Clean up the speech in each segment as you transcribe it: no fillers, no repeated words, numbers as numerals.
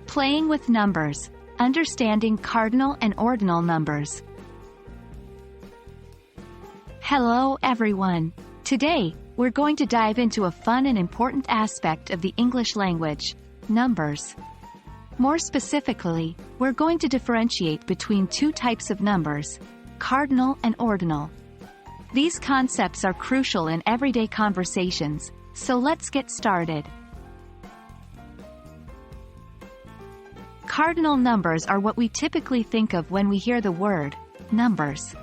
Playing with numbers, understanding cardinal and ordinal numbers. Hello everyone. Today, we're going to dive into a fun and important aspect of the English language, numbers. More specifically, we're going to differentiate between two types of numbers, cardinal and ordinal. These concepts are crucial in everyday conversations, so let's get started. Cardinal numbers are what we typically think of when we hear the word numbers.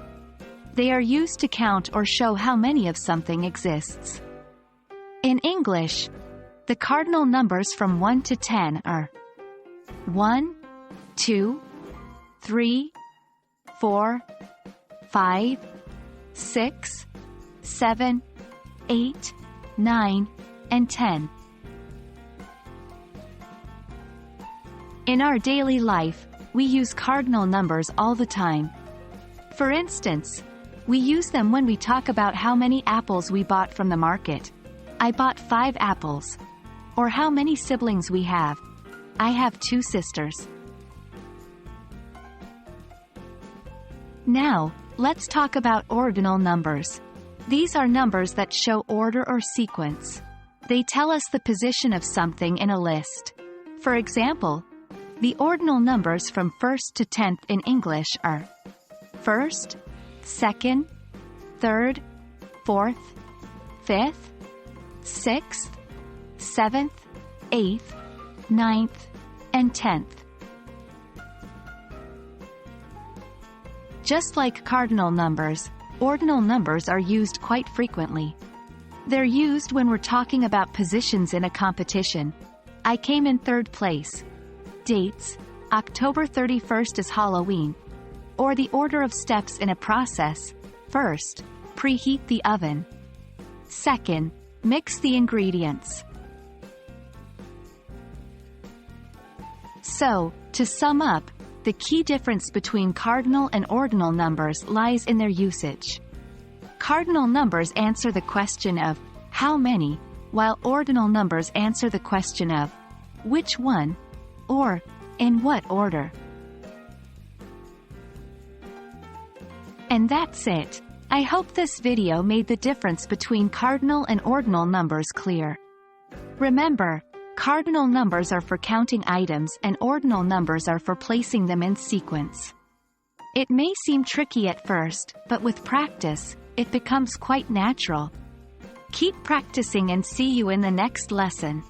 They are used to count or show how many of something exists. In English, the cardinal numbers from 1 to 10 are 1, 2, 3, 4, 5, 6, 7, 8, 9, and 10. In our daily life, we use cardinal numbers all the time. For instance, we use them when we talk about how many apples we bought from the market. I bought 5 apples. Or how many siblings we have. I have 2 sisters. Now, let's talk about ordinal numbers. These are numbers that show order or sequence. They tell us the position of something in a list. For example, the ordinal numbers from 1st to 10th in English are 1st, 2nd, 3rd, 4th, 5th, 6th, 7th, 8th, 9th, and 10th. Just like cardinal numbers, ordinal numbers are used quite frequently. They're used when we're talking about positions in a competition. I came in 3rd place. Dates, October 31st is Halloween. Or the order of steps in a process. First, preheat the oven. Second, mix the ingredients. So, to sum up, the key difference between cardinal and ordinal numbers lies in their usage. Cardinal numbers answer the question of how many, while ordinal numbers answer the question of which one, or in what order. And that's it. I hope this video made the difference between cardinal and ordinal numbers clear. Remember, cardinal numbers are for counting items and ordinal numbers are for placing them in sequence. It may seem tricky at first, but with practice, it becomes quite natural. Keep practicing and see you in the next lesson.